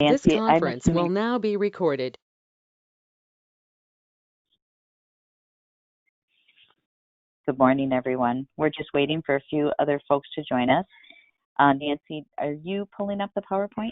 This Nancy, I'm conference will assuming. now be recorded. Good morning, everyone. We're just waiting for a few other folks to join us. Nancy, are you pulling up the PowerPoint?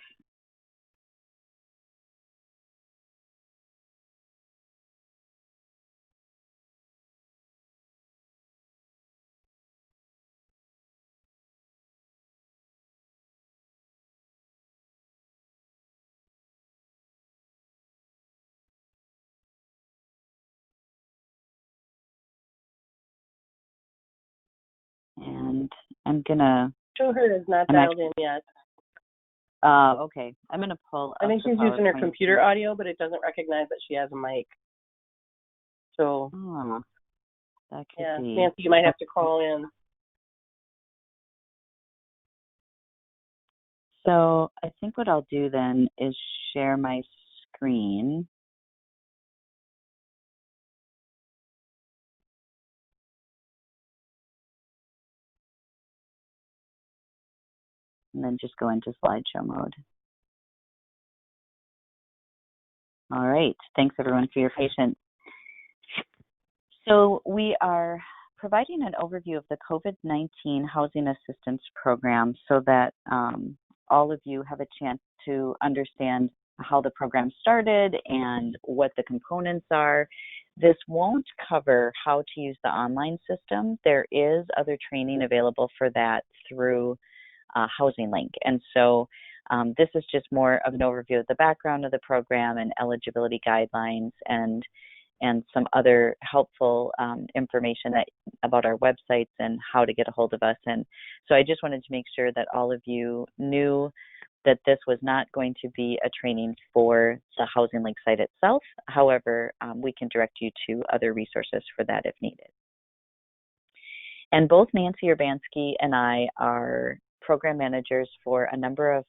And I'm gonna. Show her is not dialed in yet. Okay, I'm gonna pull up. I think she's using her computer audio, but it doesn't recognize that she has a mic. So, that could yeah, be. Nancy, you might have to call in. So I think what I'll do then is share my screen. And then just go into slideshow mode. All right, thanks everyone for your patience. So we are providing an overview of the COVID-19 Housing Assistance Program so that all of you have a chance to understand how the program started and what the components are. This won't cover how to use the online system. There is other training available for that through Housing Link. And so this is just more of an overview of the background of the program and eligibility guidelines and some other helpful information about our websites and how to get a hold of us. And so I just wanted to make sure that all of you knew that this was not going to be a training for the Housing Link site itself. However, we can direct you to other resources for that if needed. And both Nancy Urbanski and I are program managers for a number of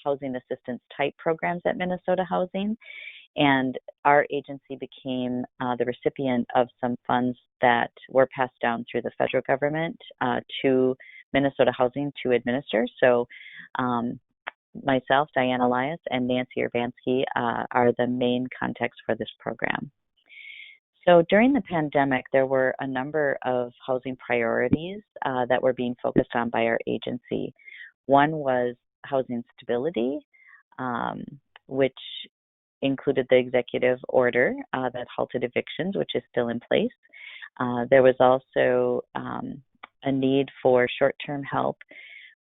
housing assistance type programs at Minnesota Housing. And our agency became the recipient of some funds that were passed down through the federal government to Minnesota Housing to administer. So myself, Diane Elias, and Nancy Urbanski are the main contacts for this program. So during the pandemic, there were a number of housing priorities that were being focused on by our agency. One was housing stability, which included the executive order that halted evictions, which is still in place. There was also a need for short-term help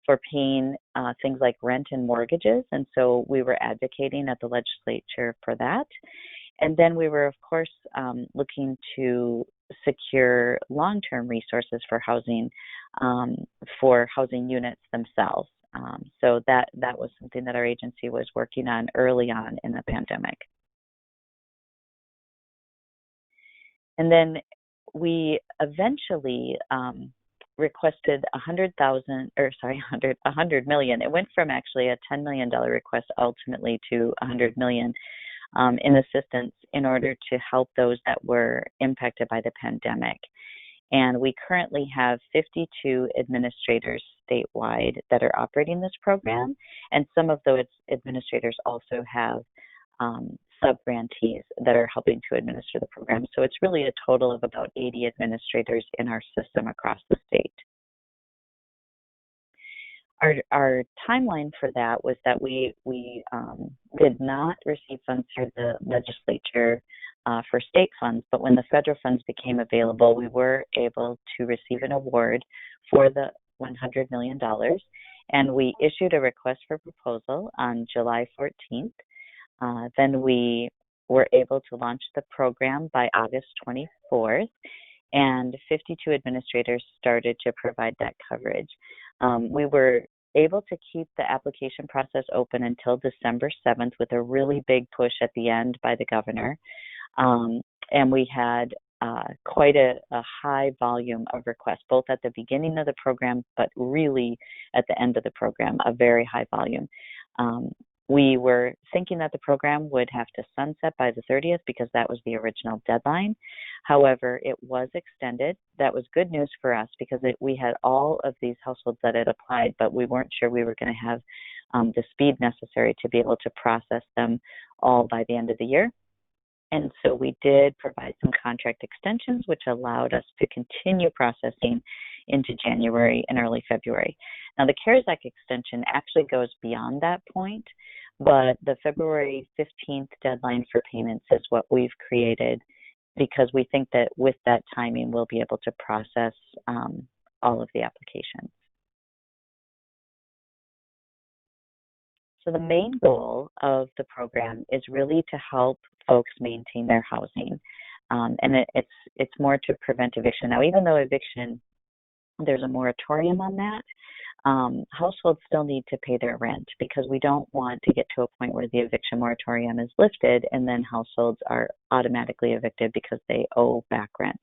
for paying things like rent and mortgages, and so we were advocating at the legislature for that. And then we were, of course, looking to secure long-term resources for housing units themselves. So that was something that our agency was working on early on in the pandemic. And then we eventually requested $100 million. It went from actually a $10 million request ultimately to $100 million in assistance in order to help those that were impacted by the pandemic. And we currently have 52 administrators statewide that are operating this program. And some of those administrators also have sub-grantees that are helping to administer the program. So it's really a total of about 80 administrators in our system across the state. Our timeline for that was that we did not receive funds through the legislature for state funds, but when the federal funds became available, we were able to receive an award for the $100 million, and we issued a request for proposal on July 14th. Then we were able to launch the program by August 24th, and 52 administrators started to provide that coverage. We were able to keep the application process open until December 7th with a really big push at the end by the governor. And we had quite a high volume of requests, both at the beginning of the program, but really at the end of the program, a very high volume. We were thinking that the program would have to sunset by the 30th because that was the original deadline. However, it was extended. That was good news for us because we had all of these households that had applied, but we weren't sure we were going to have the speed necessary to be able to process them all by the end of the year. And so we did provide some contract extensions, which allowed us to continue processing into January and early February. Now, the CARES Act extension actually goes beyond that point, but the February 15th deadline for payments is what we've created because we think that with that timing, we'll be able to process all of the applications. So the main goal of the program is really to help folks maintain their housing. And it's more to prevent eviction. Now, even though eviction, there's a moratorium on that, households still need to pay their rent because we don't want to get to a point where the eviction moratorium is lifted and then households are automatically evicted because they owe back rent.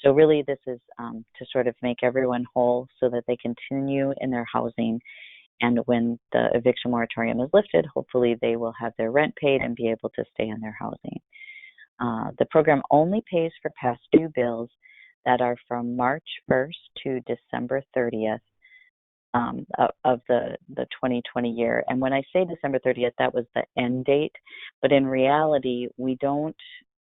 So really this is to sort of make everyone whole so that they continue in their housing. And when the eviction moratorium is lifted, hopefully they will have their rent paid and be able to stay in their housing. The program only pays for past due bills that are from March 1st to December 30th of the 2020 year. And when I say December 30th, that was the end date. But in reality, we don't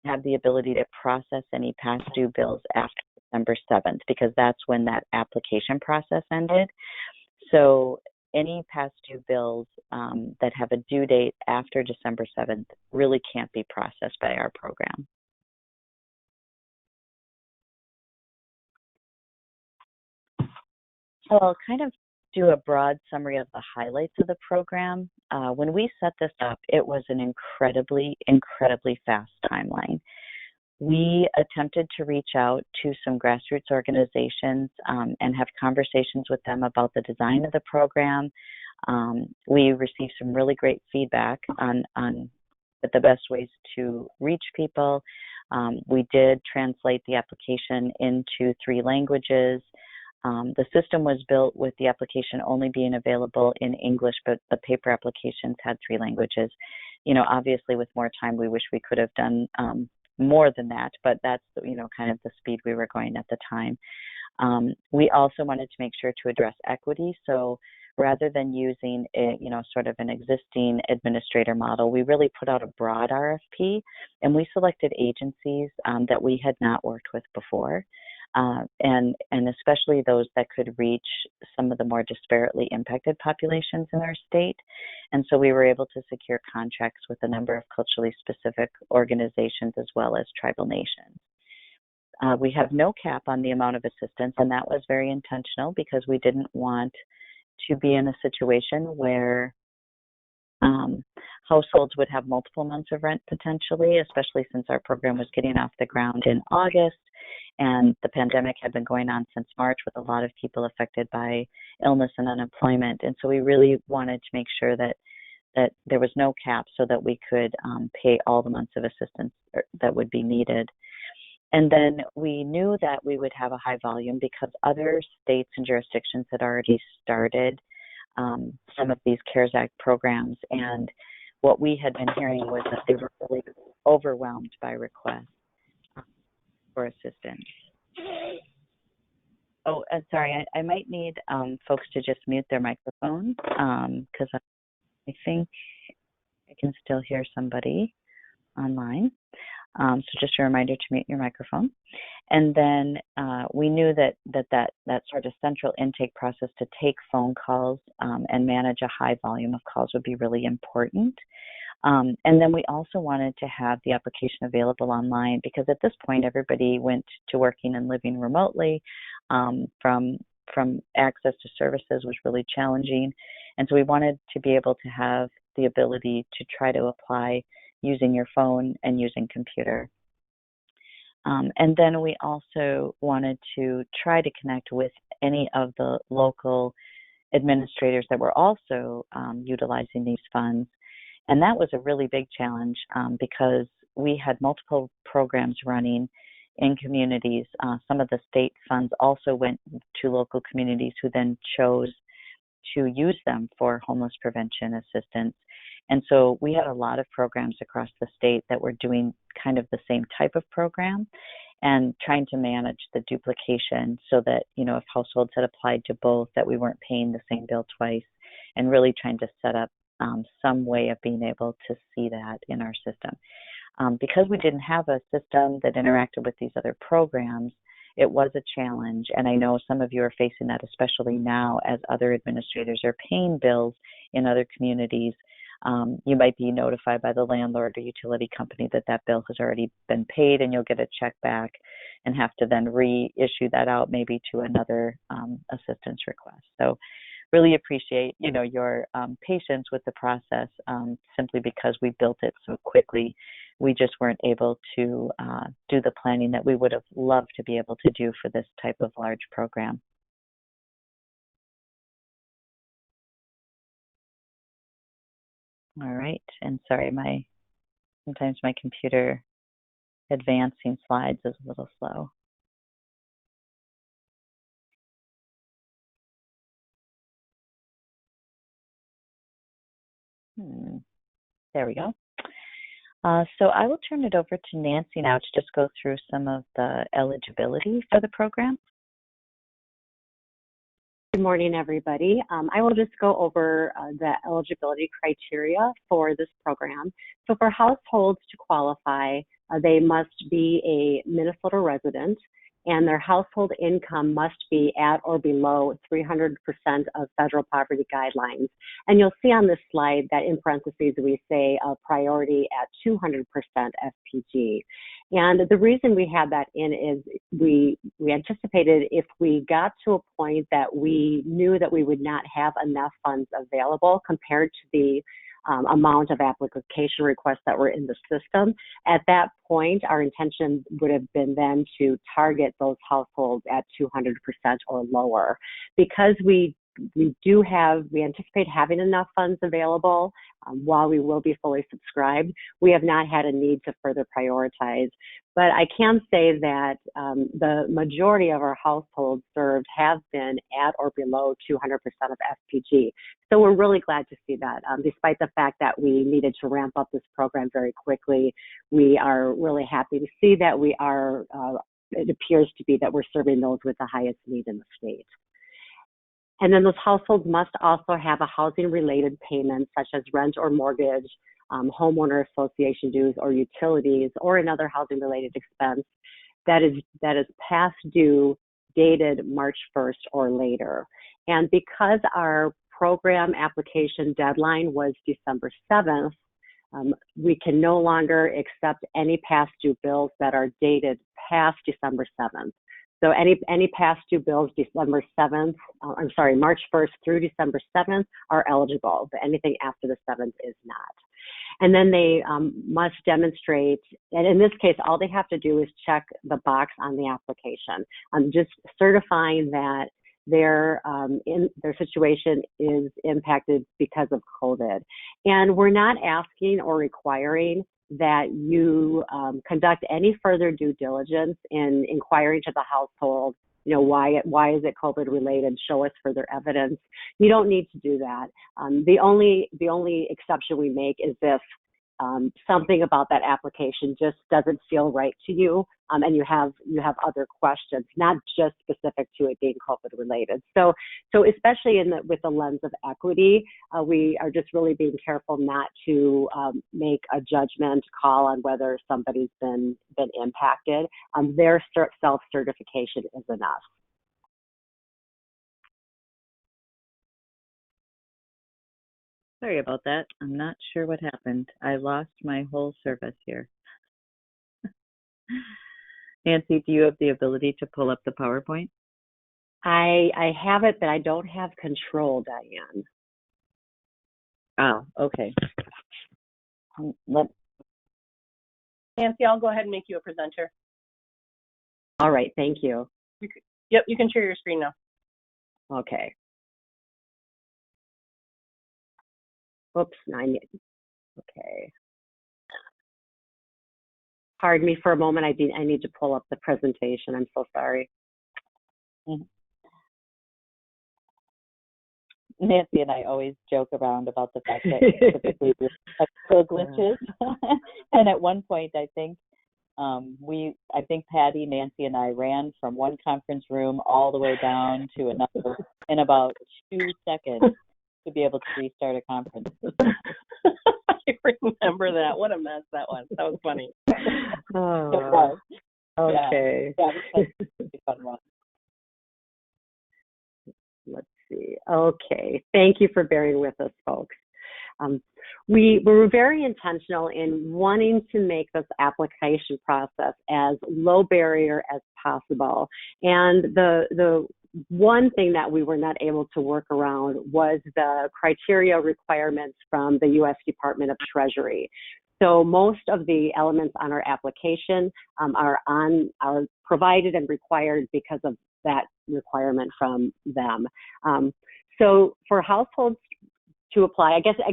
have the ability to process any past due bills after December 7th because that's when that application process ended. So any past due bills that have a due date after December 7th really can't be processed by our program. So I'll kind of do a broad summary of the highlights of the program. When we set this up, it was an incredibly fast timeline. We attempted to reach out to some grassroots organizations and have conversations with them about the design of the program. We received some really great feedback on the best ways to reach people. We did translate the application into 3 languages. The system was built with the application only being available in English, but the paper applications had 3 languages. You know, obviously with more time, we wish we could have done more than that, but that's, you know, kind of the speed we were going at the time. We also wanted to make sure to address equity. So rather than using a, you know, sort of an existing administrator model, we really put out a broad RFP and we selected agencies that we had not worked with before. And especially those that could reach some of the more disparately impacted populations in our state. And so we were able to secure contracts with a number of culturally specific organizations as well as tribal nations. We have no cap on the amount of assistance, and that was very intentional because we didn't want to be in a situation where households would have multiple months of rent potentially, especially since our program was getting off the ground in August and the pandemic had been going on since March with a lot of people affected by illness and unemployment. And so we really wanted to make sure that there was no cap so that we could pay all the months of assistance that would be needed. And then we knew that we would have a high volume because other states and jurisdictions had already started some of these CARES Act programs. And what we had been hearing was that they were really overwhelmed by requests for assistance. Oh, sorry, I might need folks to just mute their microphone because I think I can still hear somebody online. So just a reminder to mute your microphone. And then we knew that sort of central intake process to take phone calls and manage a high volume of calls would be really important. And then we also wanted to have the application available online because at this point everybody went to working and living remotely. From access to services was really challenging. And so we wanted to be able to have the ability to try to apply using your phone and using computer. And then we also wanted to try to connect with any of the local administrators that were also utilizing these funds. And that was a really big challenge because we had multiple programs running in communities. Some of the state funds also went to local communities who then chose to use them for homeless prevention assistance. And so we had a lot of programs across the state that were doing kind of the same type of program and trying to manage the duplication so that, you know, if households had applied to both, that we weren't paying the same bill twice and really trying to set up some way of being able to see that in our system. Because we didn't have a system that interacted with these other programs, it was a challenge. And I know some of you are facing that, especially now as other administrators are paying bills in other communities. You might be notified by the landlord or utility company that that bill has already been paid, and you'll get a check back and have to then reissue that out maybe to another assistance request. So really appreciate, your patience with the process, simply because we built it so quickly. We just weren't able to do the planning that we would have loved to be able to do for this type of large program. All right, and sorry, sometimes my computer advancing slides is a little slow. There we go. So I will turn it over to Nancy now to just go through some of the eligibility for the program. Good morning, everybody. I will just go over the eligibility criteria for this program. So for households to qualify, they must be a Minnesota resident, and their household income must be at or below 300% of federal poverty guidelines. And you'll see on this slide that in parentheses we say a priority at 200% FPG. And the reason we had that in is we anticipated if we got to a point that we knew that we would not have enough funds available compared to the amount of application requests that were in the system. At that point, our intention would have been then to target those households at 200% or lower. Because we anticipate having enough funds available while we will be fully subscribed, we have not had a need to further prioritize. But I can say that the majority of our households served have been at or below 200% of FPG. So we're really glad to see that. Despite the fact that we needed to ramp up this program very quickly, we are really happy to see that we are, it appears to be that we're serving those with the highest need in the state. And then those households must also have a housing-related payment, such as rent or mortgage, homeowner association dues or utilities, or another housing-related expense that is past due, dated March 1st or later. And because our program application deadline was December 7th, we can no longer accept any past due bills that are dated past December 7th. So any past due bills March 1st through December 7th are eligible, but anything after the 7th is not. And then they must demonstrate, and in this case, all they have to do is check the box on the application, just certifying that their situation is impacted because of COVID. And we're not asking or requiring that you conduct any further due diligence in inquiring to the household, why is it COVID related? Show us further evidence. You don't need to do that. The only exception we make is if something about that application just doesn't feel right to you, and you have other questions, not just specific to it being COVID related. So especially with the lens of equity, we are just really being careful not to make a judgment call on whether somebody's been impacted. Their self-certification is enough. Sorry about that. I'm not sure what happened. I lost my whole service here. Nancy, do you have the ability to pull up the PowerPoint? I have it, but I don't have control, Diane. Oh, okay. Nancy, I'll go ahead and make you a presenter. All right, thank you. Yep, you can share your screen now. Okay. Oops, okay. Pardon me for a moment. I need to pull up the presentation. I'm so sorry. Nancy and I always joke around about the fact that typically we have technical glitches. And at one point, I think Patty, Nancy, and I ran from one conference room all the way down to another in about 2 seconds. to be able to restart a conference. I remember that. What a mess that was. That was funny. Oh, okay. Yeah, it was a fun one. Let's see. Okay, thank you for bearing with us, folks. We were very intentional in wanting to make this application process as low barrier as possible. And the one thing that we were not able to work around was the criteria requirements from the U.S. Department of Treasury. So most of the elements on our application are provided and required because of that requirement from them. So for households to apply, I guess I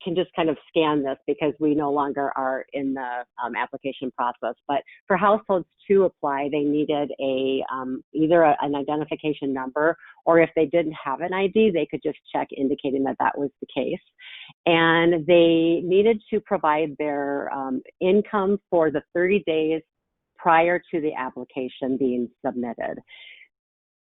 can just kind of scan this because we no longer are in the application process. But for households to apply, they needed either an identification number, or if they didn't have an ID, they could just check indicating that that was the case. And they needed to provide their income for the 30 days prior to the application being submitted.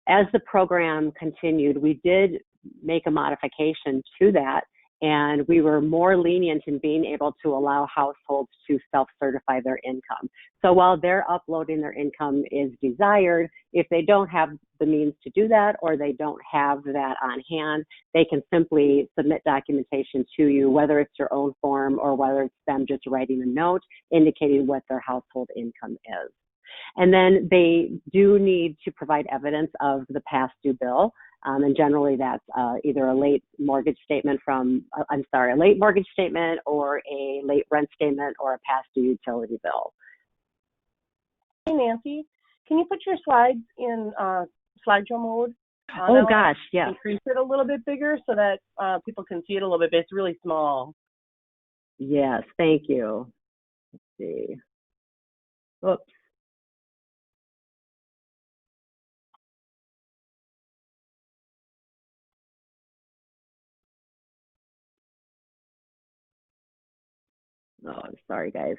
As the program continued, we did make a modification to that, and we were more lenient in being able to allow households to self-certify their income. So while they're uploading their income is desired, if they don't have the means to do that, or they don't have that on hand, they can simply submit documentation to you, whether it's your own form or whether it's them just writing a note indicating what their household income is. And then they do need to provide evidence of the past due bill. And generally that's either a late mortgage statement a late mortgage statement, or a late rent statement, or a past due utility bill. Hey, Nancy, can you put your slides in slideshow mode? Oh gosh, yes. Increase it a little bit bigger so that people can see it a little bit, but it's really small. Yes, thank you. Let's see. Oops. Oh, I'm sorry, guys.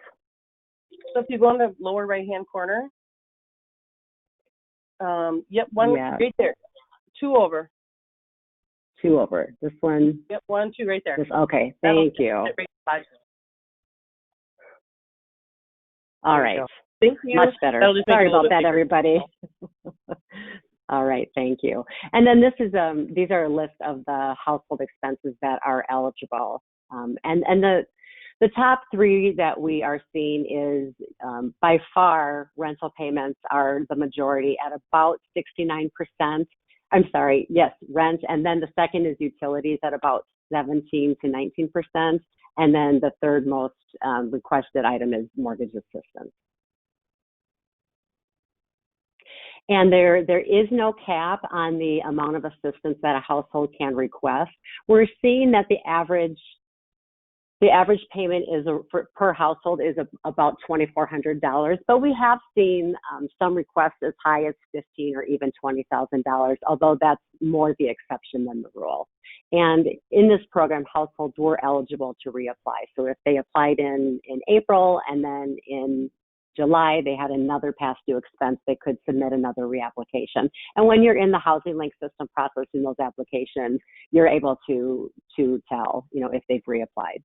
So if you go in the lower right-hand corner, yep, one right there, two over. Two over. This one. Yep, 1, 2 right there. Okay, thank you. All right. Thank you. Much better. Sorry about that, everybody. All right, thank you. And then these are a list of the household expenses that are eligible. And the top three that we are seeing is by far rental payments are the majority at about 69%. I'm sorry, yes, rent. And then the second is utilities at about 17 to 19%. And then the third most requested item is mortgage assistance. And there is no cap on the amount of assistance that a household can request. We're seeing that the average payment is per household is about $2,400, but we have seen some requests as high as $15,000 or even $20,000, although that's more the exception than the rule. And in this program, households were eligible to reapply. So if they applied in April and then in July they had another past due expense, they could submit another reapplication. And when you're in the Housing Link system processing those applications, you're able to tell, if they've reapplied.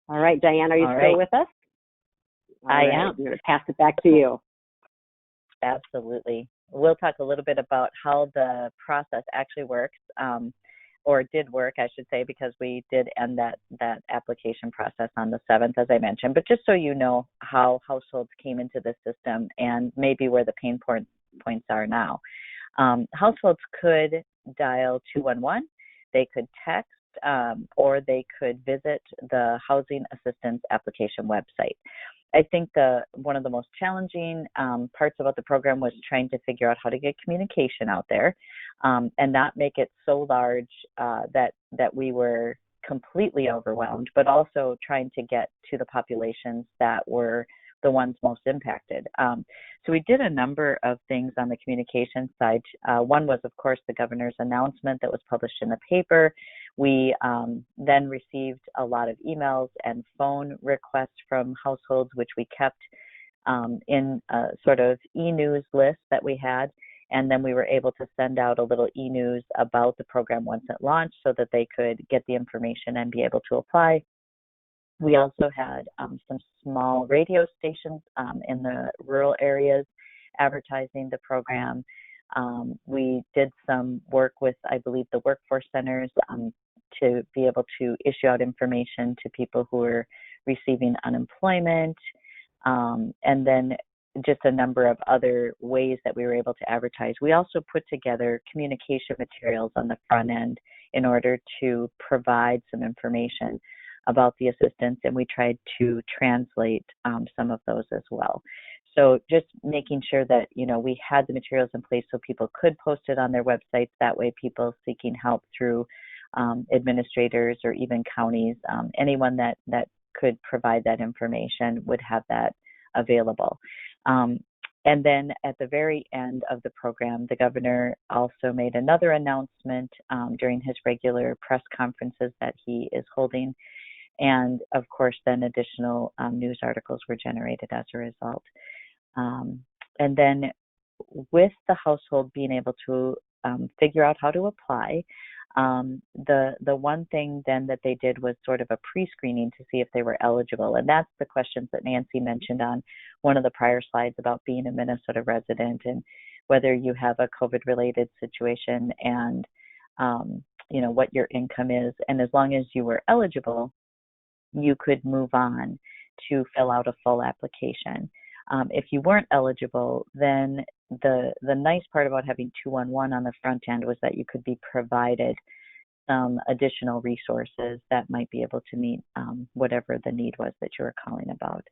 All right, Diane, are you still with us? I am. I'm going to pass it back to you. Absolutely. We'll talk a little bit about how the process actually works, or did work, I should say, because we did end that application process on the 7th, as I mentioned. But just so you know how households came into the system and maybe where the pain points are now. Households could dial 211, they could text, or they could visit the Housing Assistance Application website. I think one of the most challenging parts about the program was trying to figure out how to get communication out there and not make it so large that we were completely overwhelmed, but also trying to get to the populations that were the ones most impacted. So we did a number of things on the communication side. One was, of course, the governor's announcement that was published in the paper. We then received a lot of emails and phone requests from households, which we kept in a sort of e-news list that we had. And then we were able to send out a little e-news about the program once it launched so that they could get the information and be able to apply. We also had some small radio stations in the rural areas advertising the program. We did some work with, I believe, the workforce centers to be able to issue out information to people who are receiving unemployment, and then just a number of other ways that we were able to advertise. We also put together communication materials on the front end in order to provide some information about the assistance, and we tried to translate some of those as well. So just making sure that, we had the materials in place so people could post it on their websites. That way people seeking help through administrators or even counties, anyone that could provide that information would have that available. And then at the very end of the program, the governor also made another announcement during his regular press conferences that he is holding. And of course, then additional news articles were generated as a result. And then with the household being able to figure out how to apply, the one thing then that they did was sort of a pre-screening to see if they were eligible. And that's the questions that Nancy mentioned on one of the prior slides about being a Minnesota resident and whether you have a COVID-related situation and, what your income is. And as long as you were eligible, you could move on to fill out a full application. If you weren't eligible, then the nice part about having 211 on the front end was that you could be provided some additional resources that might be able to meet whatever the need was that you were calling about.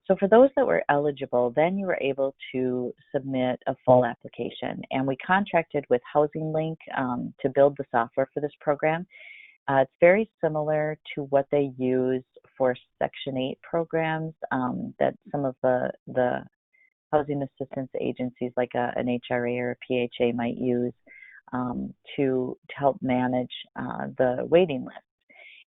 So for those that were eligible, then you were able to submit a full application. And we contracted with Housing Link to build the software for this program. It's very similar to what they use for Section 8 programs that some of the housing assistance agencies like an HRA or a PHA might use to help manage the waiting list.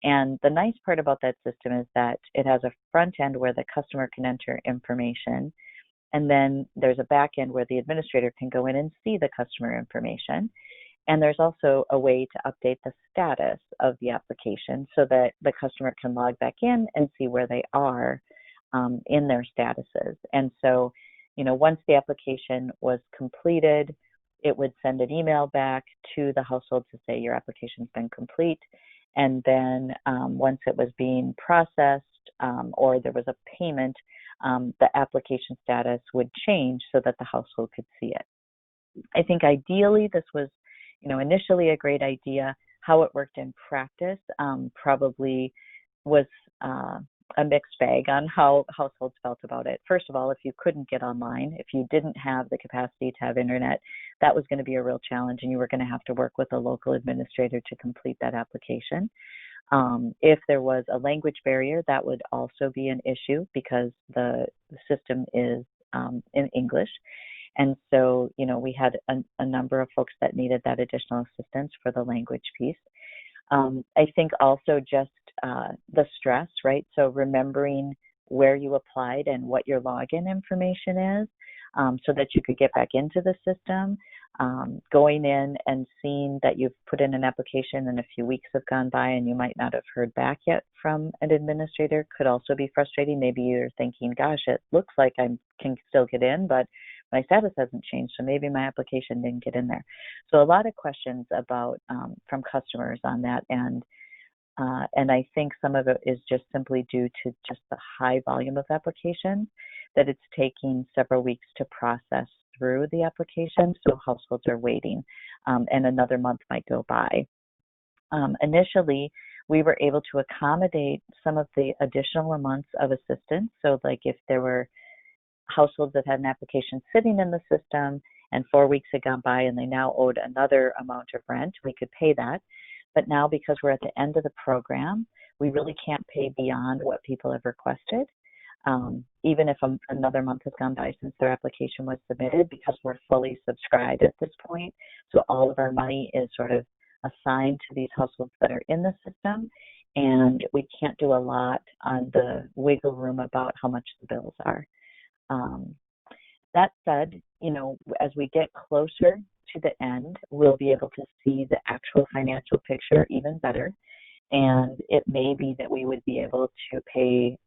And the nice part about that system is that it has a front end where the customer can enter information, and then there's a back end where the administrator can go in and see the customer information. And there's also a way to update the status of the application so that the customer can log back in and see where they are in their statuses. And so, once the application was completed, it would send an email back to the household to say your application's been complete. And then once it was being processed or there was a payment, the application status would change so that the household could see it. I think ideally this was initially a great idea. How it worked in practice probably was a mixed bag on how households felt about it. First of all, if you couldn't get online, if you didn't have the capacity to have internet, that was going to be a real challenge, and you were going to have to work with a local administrator to complete that application. If there was a language barrier, that would also be an issue because the system is in English. And so, we had a number of folks that needed that additional assistance for the language piece. I think also just the stress, right? So remembering where you applied and what your login information is so that you could get back into the system. Going in and seeing that you've put in an application and a few weeks have gone by and you might not have heard back yet from an administrator could also be frustrating. Maybe you're thinking, gosh, it looks like I can still get in, but my status hasn't changed, so maybe my application didn't get in there. So a lot of questions about from customers on that end. And I think some of it is just simply due to just the high volume of applications that it's taking several weeks to process through the application, so households are waiting, and another month might go by. Initially, we were able to accommodate some of the additional months of assistance. So like if there were households that had an application sitting in the system and 4 weeks had gone by and they now owed another amount of rent, we could pay that. But now because we're at the end of the program, we really can't pay beyond what people have requested, even if another month has gone by since their application was submitted, because we're fully subscribed at this point. So all of our money is sort of assigned to these households that are in the system, and we can't do a lot on the wiggle room about how much the bills are. That said, as we get closer to the end, we'll be able to see the actual financial picture even better. And it may be that we would be able to pay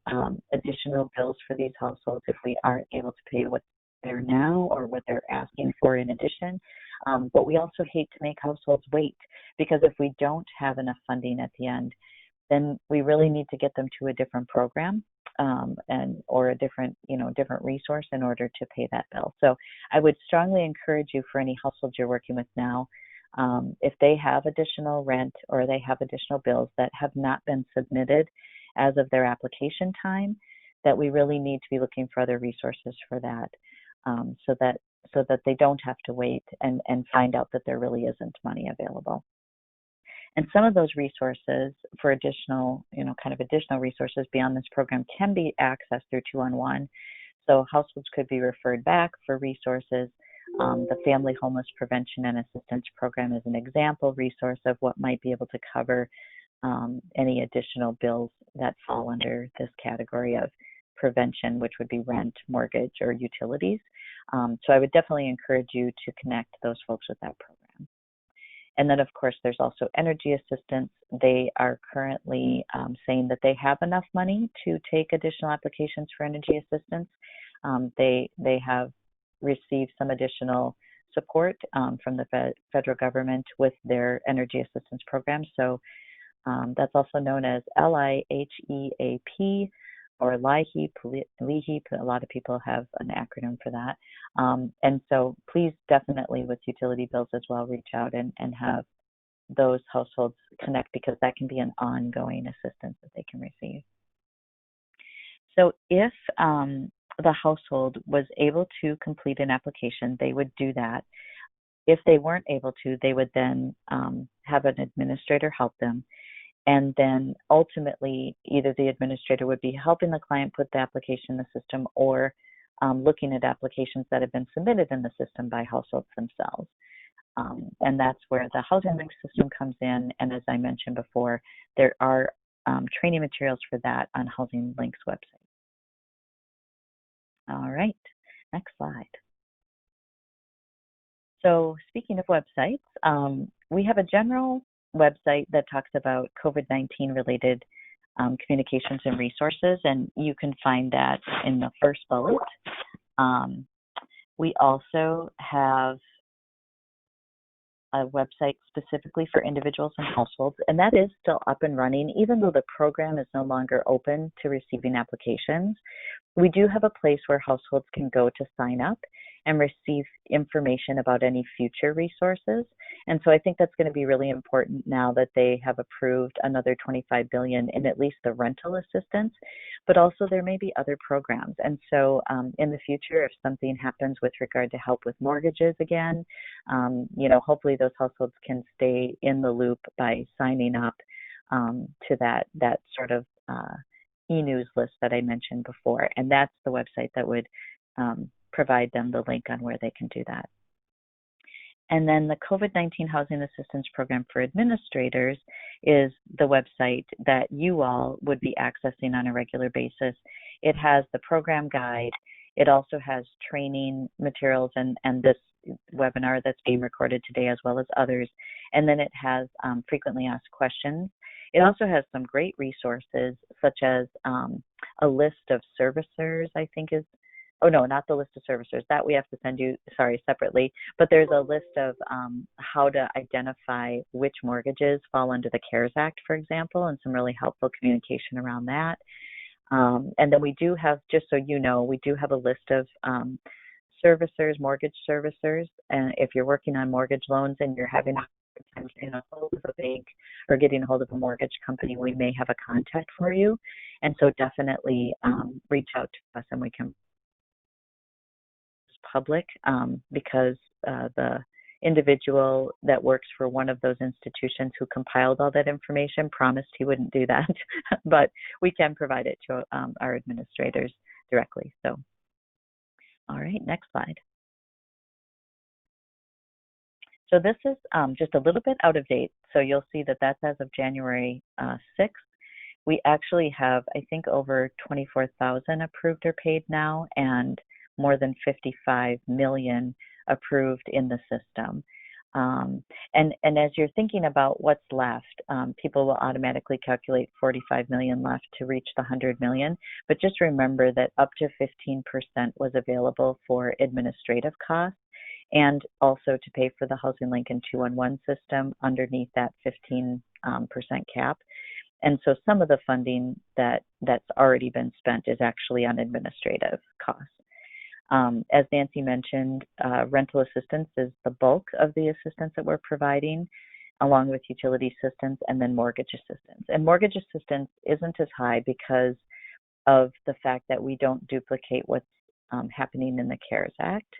additional bills for these households if we aren't able to pay what they're now or what they're asking for in addition. But we also hate to make households wait, because if we don't have enough funding at the end, then we really need to get them to a different program or a different resource in order to pay that bill. So I would strongly encourage you, for any households you're working with now, if they have additional rent or they have additional bills that have not been submitted as of their application time, that we really need to be looking for other resources for that, so that they don't have to wait and find out that there really isn't money available. And some of those resources for additional resources beyond this program can be accessed through 2-on-1. So households could be referred back for resources. The Family Homeless Prevention and Assistance Program is an example resource of what might be able to cover any additional bills that fall under this category of prevention, which would be rent, mortgage, or utilities. So I would definitely encourage you to connect those folks with that program. And then, of course, there's also energy assistance. They are currently saying that they have enough money to take additional applications for energy assistance. They have received some additional support from the federal government with their energy assistance program. So that's also known as LIHEAP or LIHEAP. A lot of people have an acronym for that. And so please definitely, with utility bills as well, reach out and have those households connect, because that can be an ongoing assistance that they can receive. So if the household was able to complete an application, they would do that. If they weren't able to, they would then have an administrator help them. And then ultimately, either the administrator would be helping the client put the application in the system, or looking at applications that have been submitted in the system by households themselves. And that's where the Housing Link system comes in. And as I mentioned before, there are training materials for that on Housing Link's website. All right, next slide. So speaking of websites, we have a general website that talks about COVID-19 related communications and resources, and you can find that in the first bullet. We also have a website specifically for individuals and households, and that is still up and running, even though the program is no longer open to receiving applications. We do have a place where households can go to sign up and receive information about any future resources. And so I think that's going to be really important now that they have approved another $25 billion in at least the rental assistance, but also there may be other programs. And so in the future, if something happens with regard to help with mortgages again, hopefully those households can stay in the loop by signing up to that sort of e-news list that I mentioned before. And that's the website that would provide them the link on where they can do that. And then the COVID-19 Housing Assistance Program for Administrators is the website that you all would be accessing on a regular basis. It has the program guide. It also has training materials and this webinar that's being recorded today, as well as others. And then it has frequently asked questions. It also has some great resources, such as a list of servicers, I think is, oh no, not the list of servicers, that we have to send you, separately, but there's a list of how to identify which mortgages fall under the CARES Act, for example, and some really helpful communication around that. And then we do have, just so you know, we do have a list of servicers, mortgage servicers, and if you're working on mortgage loans and you're having a hard time getting a hold of a bank or getting a hold of a mortgage company, we may have a contact for you. And so definitely reach out to us and we can public because the individual that works for one of those institutions who compiled all that information promised he wouldn't do that, but we can provide it to our administrators directly. So, all right, next slide. So this is just a little bit out of date. So you'll see that that's as of January 6th. We actually have, I think, over 24,000 approved or paid now, and more than 55 million approved in the system. And as you're thinking about what's left, people will automatically calculate 45 million left to reach the 100 million. But just remember that up to 15% was available for administrative costs and also to pay for the Housing Link and 211 system underneath that 15% cap. And so some of the funding that's already been spent is actually on administrative costs. As Nancy mentioned, rental assistance is the bulk of the assistance that we're providing, along with utility assistance and then mortgage assistance. And mortgage assistance isn't as high because of the fact that we don't duplicate what's happening in the CARES Act.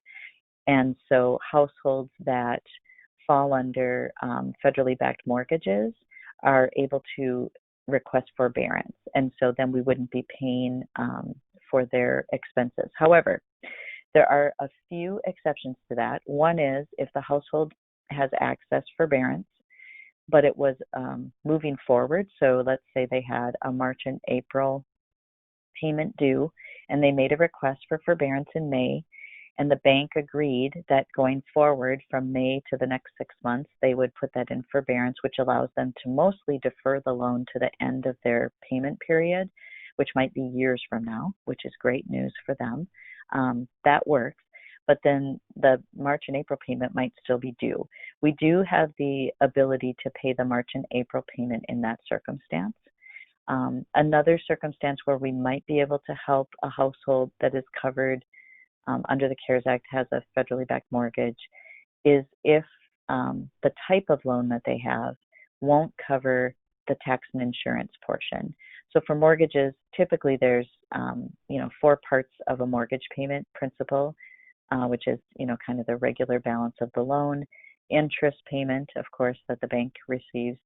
And so households that fall under federally backed mortgages are able to request forbearance. And so then we wouldn't be paying for their expenses. However, there are a few exceptions to that. One is if the household has access forbearance, but it was moving forward. So let's say they had a March and April payment due, and they made a request for forbearance in May, and the bank agreed that going forward from May to the next 6 months, they would put that in forbearance, which allows them to mostly defer the loan to the end of their payment period, which might be years from now, which is great news for them. That works, but then the March and April payment might still be due. We do have the ability to pay the March and April payment in that circumstance. Another circumstance where we might be able to help a household that is covered under the CARES Act, has a federally backed mortgage, is if the type of loan that they have won't cover the tax and insurance portion. So for mortgages, typically there's 4 parts of a mortgage payment: principal, which is kind of the regular balance of the loan; interest payment, of course, that the bank receives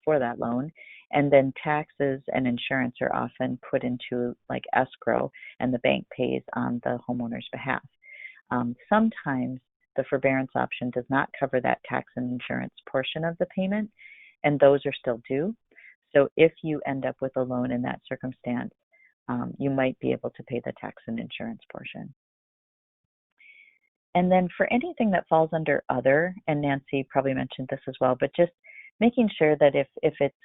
for that loan; and then taxes and insurance are often put into like escrow, and the bank pays on the homeowner's behalf. Sometimes the forbearance option does not cover that tax and insurance portion of the payment, and those are still due. So if you end up with a loan in that circumstance, you might be able to pay the tax and insurance portion. And then for anything that falls under other, and Nancy probably mentioned this as well, but just making sure that if it's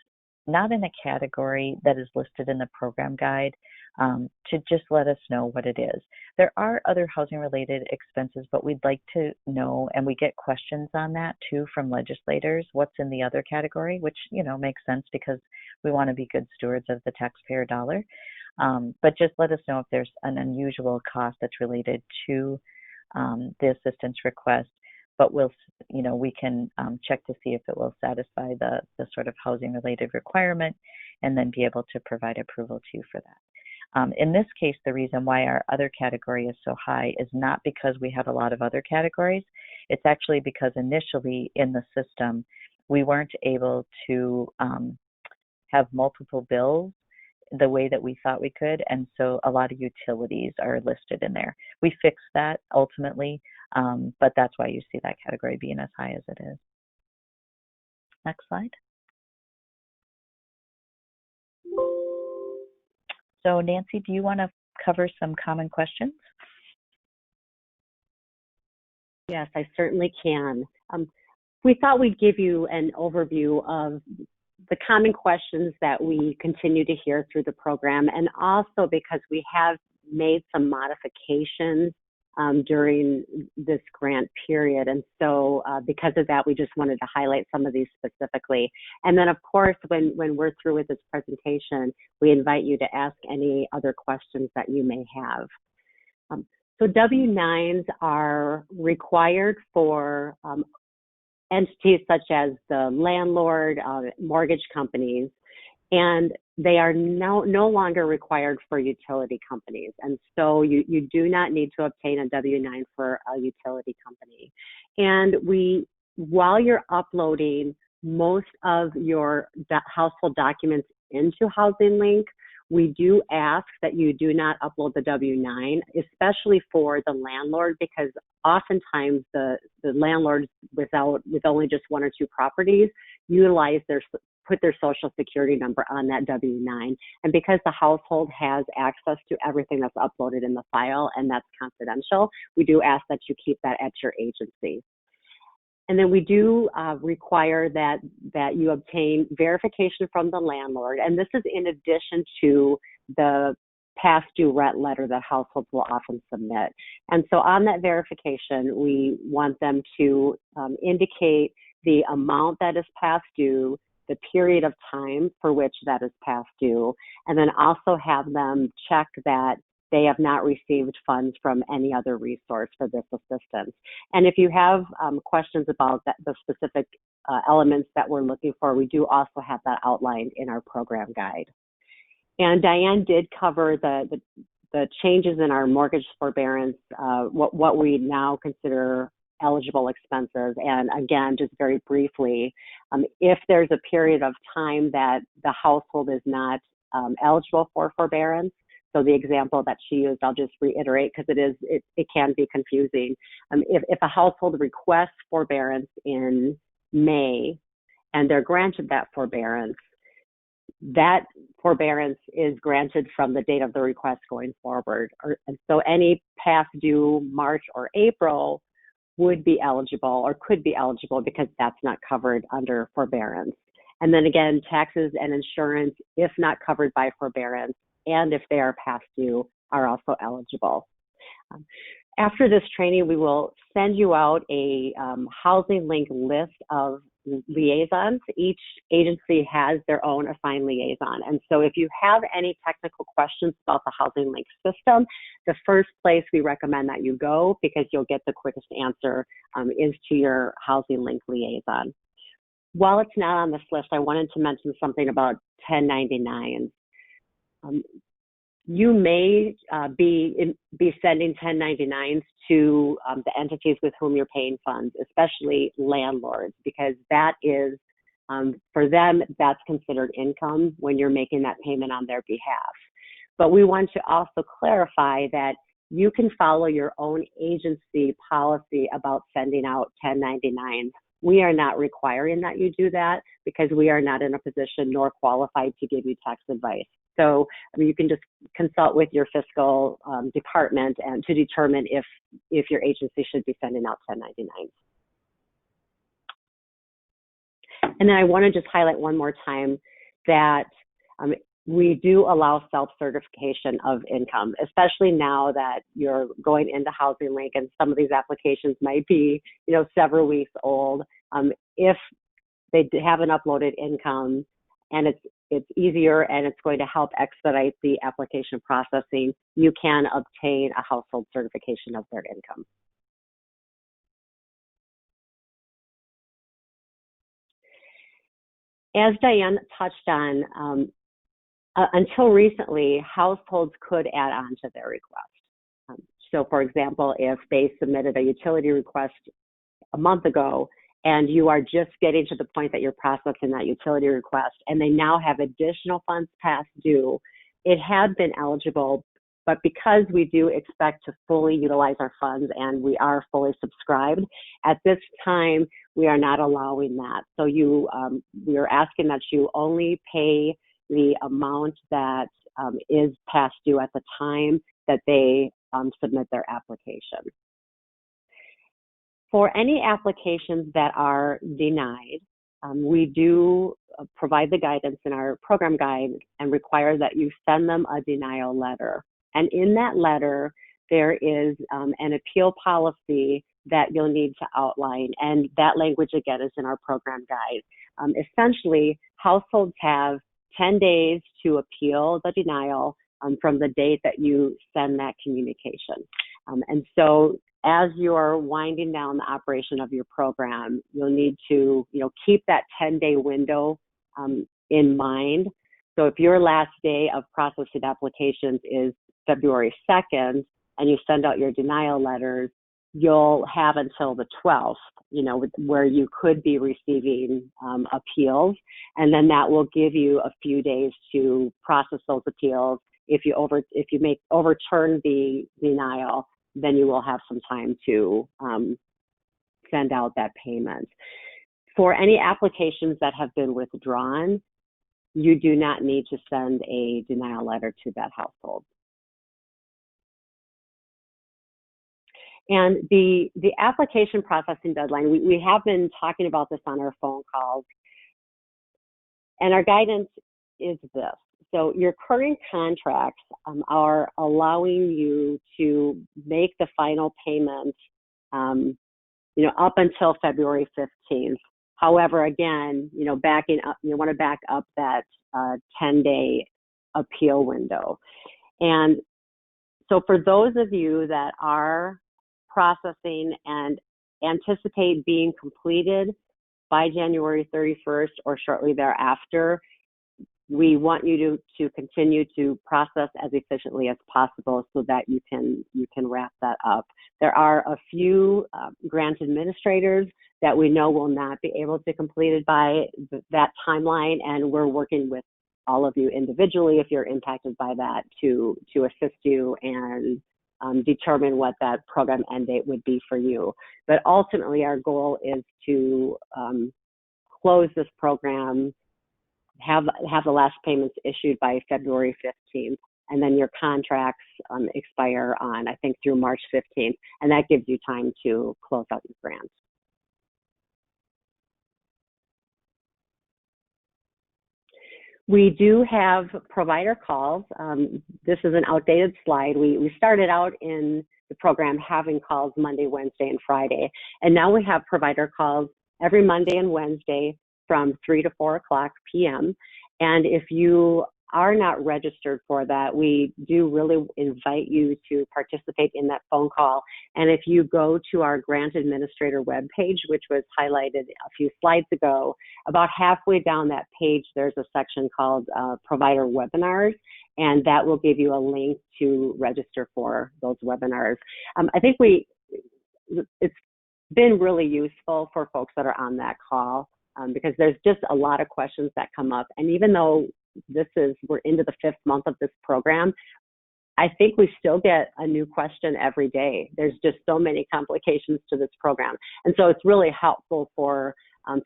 not in a category that is listed in the program guide, to just let us know what it is. There are other housing related expenses, but we'd like to know, and we get questions on that too from legislators, what's in the other category, which makes sense because we want to be good stewards of the taxpayer dollar. But just let us know if there's an unusual cost that's related to the assistance request, but we can check to see if it will satisfy the sort of housing related requirement, and then be able to provide approval to you for that. In this case, the reason why our other category is so high is not because we have a lot of other categories. It's actually because initially in the system, we weren't able to have multiple bills the way that we thought we could, and so a lot of utilities are listed in there. We fixed that ultimately, but that's why you see that category being as high as it is. Next slide. So Nancy, do you want to cover some common questions? Yes, I certainly can. We thought we'd give you an overview of the common questions that we continue to hear through the program, and also because we have made some modifications during this grant period. And so because of that, we just wanted to highlight some of these specifically. And then of course, when we're through with this presentation, we invite you to ask any other questions that you may have. So W-9s are required for entities such as the landlord, mortgage companies, and they are no longer required for utility companies. And so you do not need to obtain a W-9 for a utility company. And while you're uploading most of your household documents into Housing Link, we do ask that you do not upload the W-9, especially for the landlord, because oftentimes the landlords with only just 1 or 2 properties utilize their put their social security number on that W-9. And because the household has access to everything that's uploaded in the file and that's confidential, we do ask that you keep that at your agency. And then we do require that you obtain verification from the landlord. And this is in addition to the past due rent letter that households will often submit. And so on that verification, we want them to indicate the amount that is past due, the period of time for which that is past due, and then also have them check that they have not received funds from any other resource for this assistance. And if you have questions about the specific elements that we're looking for, we do also have that outlined in our program guide. And Diane did cover the changes in our mortgage forbearance, what we now consider eligible expenses. And again, just very briefly, if there's a period of time that the household is not eligible for forbearance, so the example that she used, I'll just reiterate because it can be confusing. If a household requests forbearance in May and they're granted that forbearance is granted from the date of the request going forward. And so any past due March or April would be eligible or could be eligible because that's not covered under forbearance. And then again, taxes and insurance, if not covered by forbearance, and if they are past due, are also eligible. After this training, we will send you out a Housing Link list of liaisons. Each agency has their own assigned liaison. And so if you have any technical questions about the Housing Link system, the first place we recommend that you go, because you'll get the quickest answer, is to your Housing Link liaison. While it's not on this list, I wanted to mention something about 1099s. You may be sending 1099s to the entities with whom you're paying funds, especially landlords, because that is, for them, that's considered income when you're making that payment on their behalf. But we want to also clarify that you can follow your own agency policy about sending out 1099s. We are not requiring that you do that because we are not in a position nor qualified to give you tax advice. So you can just consult with your fiscal department and to determine if your agency should be sending out 1099s. And then I want to just highlight one more time that we do allow self-certification of income, especially now that you're going into Housing Link and some of these applications might be, several weeks old. If they haven't uploaded income, and it's easier and it's going to help expedite the application processing, you can obtain a household certification of their income. As Diane touched on, until recently, households could add on to their request. So for example, if they submitted a utility request a month ago, and you are just getting to the point that you're processing that utility request, and they now have additional funds past due, it had been eligible, but because we do expect to fully utilize our funds and we are fully subscribed, at this time, we are not allowing that. So we are asking that you only pay the amount that is past due at the time that they submit their application. For any applications that are denied, we do provide the guidance in our program guide and require that you send them a denial letter. And in that letter, there is an appeal policy that you'll need to outline. And that language, again, is in our program guide. Essentially, households have 10 days to appeal the denial from the date that you send that communication. And so as you are winding down the operation of your program, you'll need to, keep that 10-day window in mind. So if your last day of processing applications is February 2nd and you send out your denial letters, you'll have until the 12th, where you could be receiving appeals. And then that will give you a few days to process those appeals. If you overturn the denial, then you will have some time to send out that payment. For any applications that have been withdrawn, you do not need to send a denial letter to that household. And the application processing deadline, we have been talking about this on our phone calls, and our guidance is this. So your current contracts are allowing you to make the final payment, up until February 15th. However, again, backing up, you want to back up that 10-day appeal window. And so for those of you that are processing and anticipate being completed by January 31st or shortly thereafter, we want you to continue to process as efficiently as possible so that you can wrap that up. There are a few grant administrators that we know will not be able to complete it by that timeline, and we're working with all of you individually if you're impacted by that to assist you and determine what that program end date would be for you. But ultimately, our goal is to close this program, have the last payments issued by February 15th, and then your contracts expire on, I think, through March 15th, and that gives you time to close out your grants. We do have provider calls. This is an outdated slide. We started out in the program having calls Monday, Wednesday, and Friday, and now we have provider calls every Monday and Wednesday from 3 to 4 o'clock p.m. And if you are not registered for that, we do really invite you to participate in that phone call. And if you go to our grant administrator webpage, which was highlighted a few slides ago, about halfway down that page, there's a section called Provider Webinars, and that will give you a link to register for those webinars. I think it's been really useful for folks that are on that call because there's just a lot of questions that come up. And even though we're into the 5th month of this program, I think we still get a new question every day. There's just so many complications to this program. And so it's really helpful for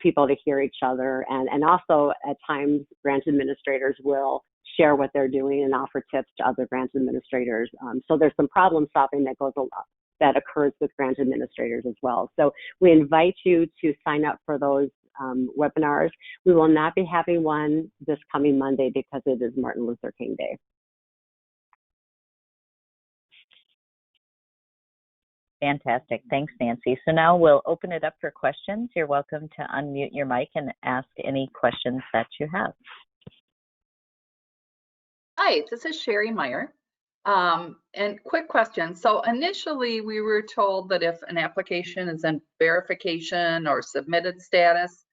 people to hear each other. And also at times, grant administrators will share what they're doing and offer tips to other grant administrators. So there's some problem solving that occurs with grant administrators as well. So we invite you to sign up for those webinars. We will not be having one this coming Monday because it is Martin Luther King Day. Fantastic. Thanks, Nancy. So now we'll open it up for questions. You're welcome to unmute your mic and ask any questions that you have. Hi, this is Sherry Meyer. And quick question. So initially we were told that if an application is in verification or submitted status,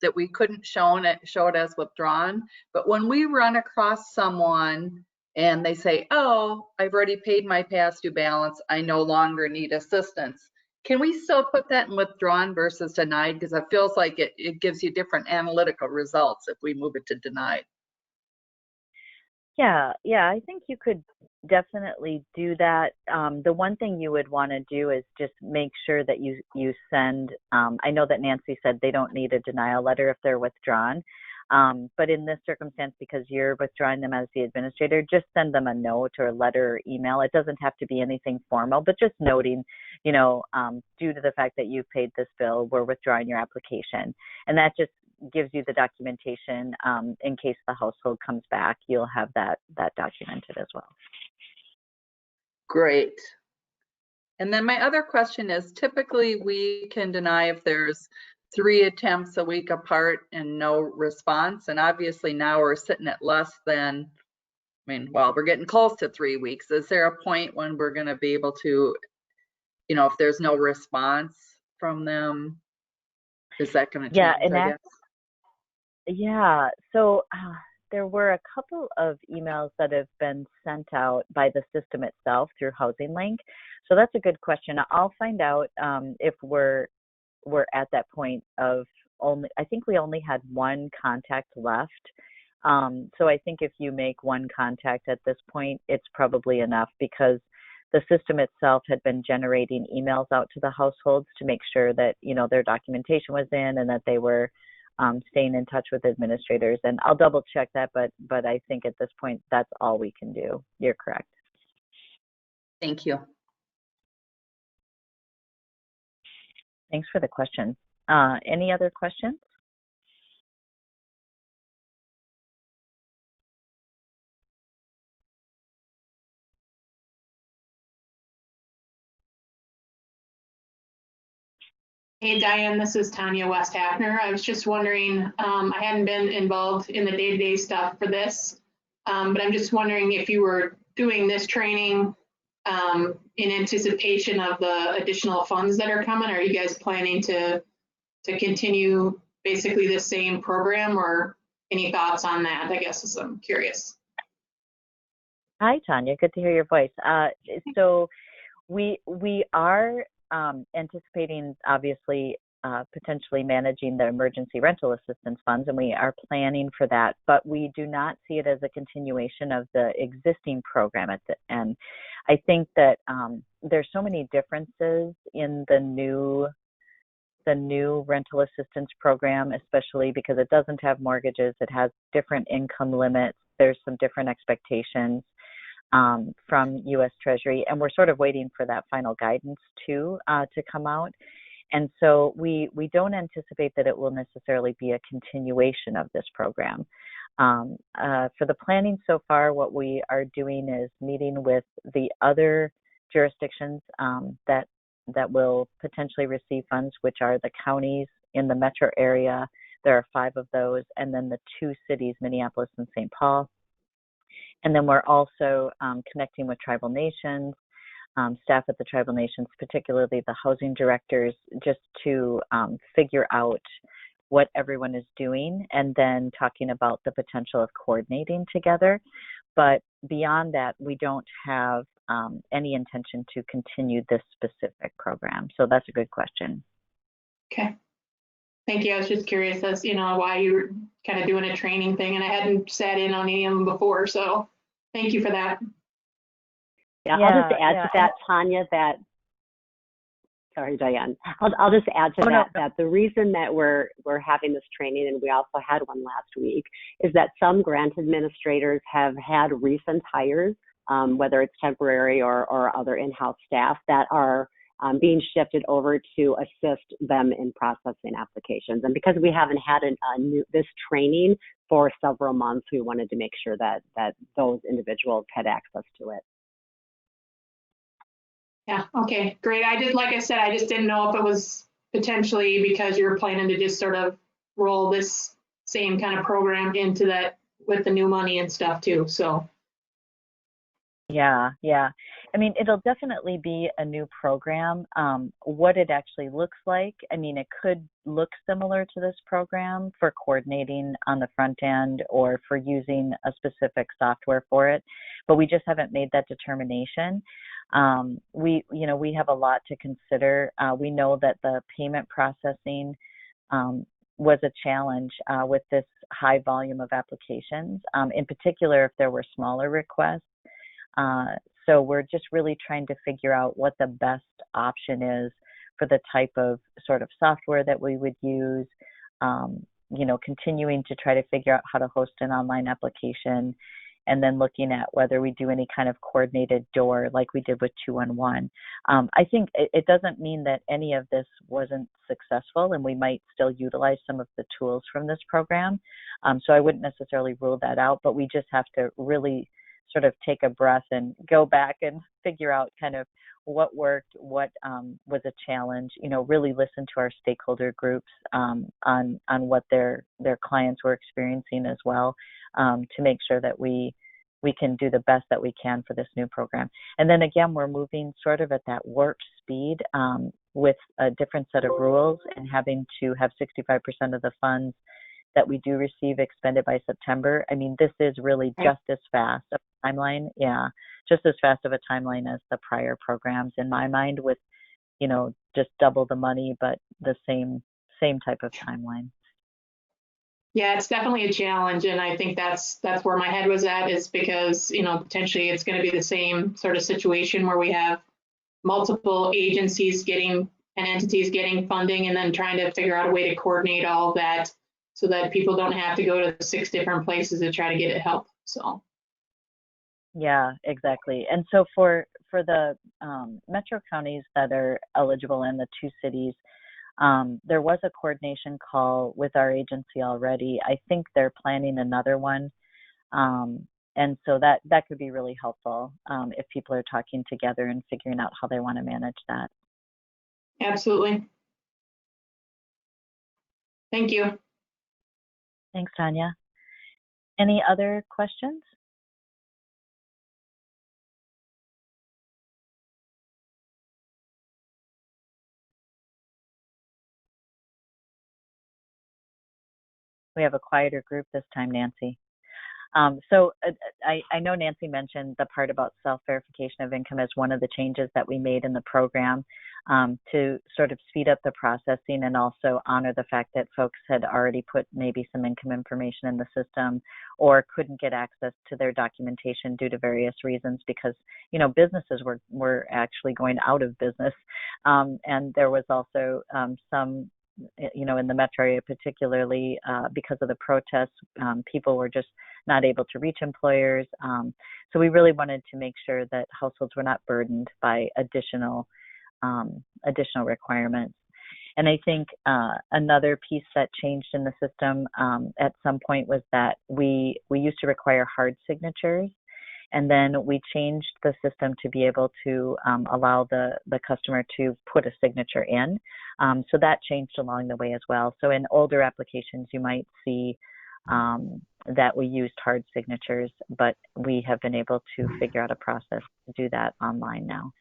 that we couldn't show it as withdrawn. But when we run across someone and they say, oh, I've already paid my past due balance, I no longer need assistance, can we still put that in withdrawn versus denied? Because it feels like it gives you different analytical results if we move it to denied. Yeah, I think you could definitely do that. The one thing you would want to do is just make sure that you send, I know that Nancy said they don't need a denial letter if they're withdrawn, but in this circumstance, because you're withdrawing them as the administrator, just send them a note or a letter or email. It doesn't have to be anything formal, but just noting, due to the fact that you've paid this bill, we're withdrawing your application. And that just gives you the documentation in case the household comes back. You'll have that documented as well. Great. And then my other question is, typically we can deny if there's 3 attempts a week apart and no response. And obviously now we're sitting at less than, we're getting close to 3 weeks. Is there a point when we're going to be able to, if there's no response from them, is that going to change, I guess? Yeah, so there were a couple of emails that have been sent out by the system itself through Housing Link. So that's a good question. I'll find out if we're at that point of I think we only had 1 contact left. So I think if you make 1 contact at this point, it's probably enough because the system itself had been generating emails out to the households to make sure that, their documentation was in and that they were staying in touch with administrators. And I'll double check that, but I think at this point, that's all we can do. You're correct. Thank you. Thanks for the question. Any other questions? Hey, Diane, this is Tanya West Hafner. I was just wondering, I hadn't been involved in the day-to-day stuff for this, but I'm just wondering if you were doing this training in anticipation of the additional funds that are coming. Are you guys planning to continue basically the same program, or any thoughts on that? I guess I'm curious. Hi, Tanya. Good to hear your voice. So we are anticipating, obviously, potentially managing the emergency rental assistance funds, and we are planning for that, but we do not see it as a continuation of the existing program at the end. I think that there's so many differences in the new rental assistance program, especially because it doesn't have mortgages. It has different income limits. There's some different expectations from U.S. Treasury, and we're sort of waiting for that final guidance too to come out. And so we don't anticipate that it will necessarily be a continuation of this program. For the planning so far, what we are doing is meeting with the other jurisdictions that will potentially receive funds, which are the counties in the metro area. There are 5 of those, and then the 2 cities, Minneapolis and St. Paul. And then we're also connecting with tribal nations, staff at the tribal nations, particularly the housing directors, just to figure out what everyone is doing, and then talking about the potential of coordinating together. But beyond that, we don't have any intention to continue this specific program. So that's a good question. Okay. Thank you. I was just curious as, why you were kind of doing a training thing, and I hadn't sat in on any of them before. So thank you for that. Yeah, I'll just add to that, Tanya, sorry, Diane. I'll just add to that the reason that we're having this training, and we also had one last week, is that some grant administrators have had recent hires, whether it's temporary or other in-house staff, that are being shifted over to assist them in processing applications. And because we haven't had this training for several months, we wanted to make sure that those individuals had access to it. Yeah, okay, great. Like I said, I just didn't know if it was potentially because you're planning to just sort of roll this same kind of program into that with the new money and stuff too, so. Yeah. I mean, it'll definitely be a new program. What it actually looks like, it could look similar to this program for coordinating on the front end or for using a specific software for it, but we just haven't made that determination. We have a lot to consider. We know that the payment processing was a challenge with this high volume of applications, in particular if there were smaller requests. So we're just really trying to figure out what the best option is for the type of sort of software that we would use, continuing to try to figure out how to host an online application, and then looking at whether we do any kind of coordinated door like we did with 211. I think it doesn't mean that any of this wasn't successful, and we might still utilize some of the tools from this program. So I wouldn't necessarily rule that out, but we just have to really sort of take a breath and go back and figure out kind of what worked, what was a challenge, really listen to our stakeholder groups on what their clients were experiencing as well, to make sure that we can do the best that we can for this new program. And then again, we're moving sort of at that warp speed with a different set of rules, and having to have 65% of the funds that we do receive expended by September. This is really just as fast of a timeline. Yeah, just as fast of a timeline as the prior programs in my mind, with, just double the money, but the same type of timeline. Yeah, it's definitely a challenge, and I think that's where my head was at, is because, you know, potentially it's going to be the same sort of situation where we have multiple agencies getting and entities getting funding, and then trying to figure out a way to coordinate all of that so that people don't have to go to 6 different places to try to get help. So Yeah, exactly. And so for the metro counties that are eligible in the 2 cities, there was a coordination call with our agency already. I think they're planning another one. And so that could be really helpful if people are talking together and figuring out how they want to manage that. absolutely. Thank you. Thanks, Tanya. Any other questions? We have a quieter group this time, Nancy. So I know Nancy mentioned the part about self-verification of income as one of the changes that we made in the program to sort of speed up the processing and also honor the fact that folks had already put maybe some income information in the system or couldn't get access to their documentation due to various reasons because, you know, businesses were actually going out of business. And there was also some, you know, in the metro area, particularly because of the protests, people were just not able to reach employers. So we really wanted to make sure that households were not burdened by additional requirements. And I think another piece that changed in the system at some point was that we used to require hard signatures. And then we changed the system to be able to allow the customer to put a signature in. So that changed along the way as well. So in older applications, you might see that we used hard signatures, but we have been able to figure out a process to do that online now.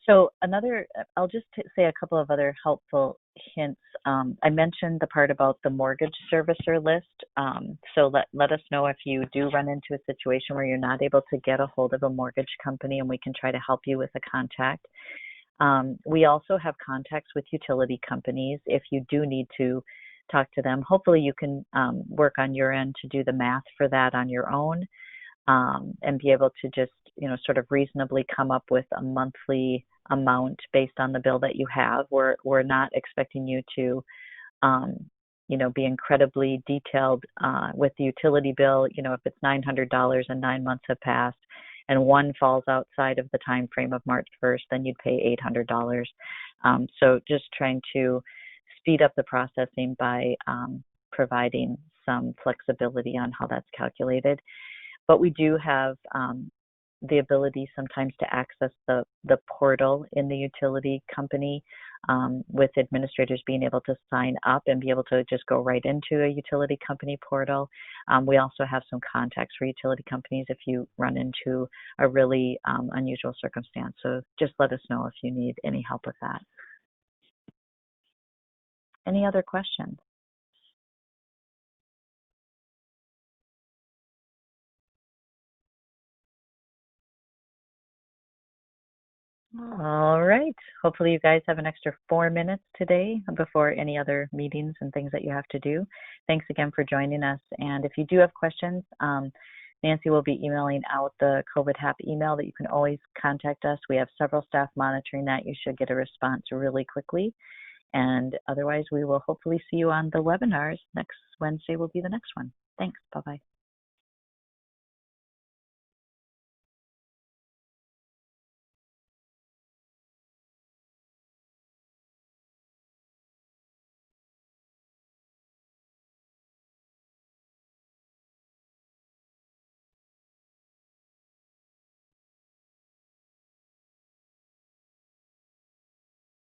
So I'll just say a couple of other helpful hints. I mentioned the part about the mortgage servicer list. So let us know if you do run into a situation where you're not able to get a hold of a mortgage company, and we can try to help you with a contact. We also have contacts with utility companies if you do need to talk to them. Hopefully you can work on your end to do the math for that on your own and be able to just, you know, sort of reasonably come up with a monthly amount based on the bill that you have. We're not expecting you to, you know, be incredibly detailed with the utility bill. You know, if it's $900 and 9 months have passed, and one falls outside of the time frame of March 1st, then you'd pay $800. So just trying to speed up the processing by providing some flexibility on how that's calculated. But we do have the ability sometimes to access the portal in the utility company with administrators being able to sign up and be able to just go right into a utility company portal. We also have some contacts for utility companies if you run into a really unusual circumstance. So just let us know if you need any help with that. Any other questions? All right. Hopefully you guys have an extra 4 minutes today before any other meetings and things that you have to do. Thanks again for joining us. And if you do have questions, Nancy will be emailing out the COVID HAP email that you can always contact us. We have several staff monitoring that. You should get a response really quickly. And otherwise, we will hopefully see you on the webinars. Next Wednesday will be the next one. Thanks. Bye-bye.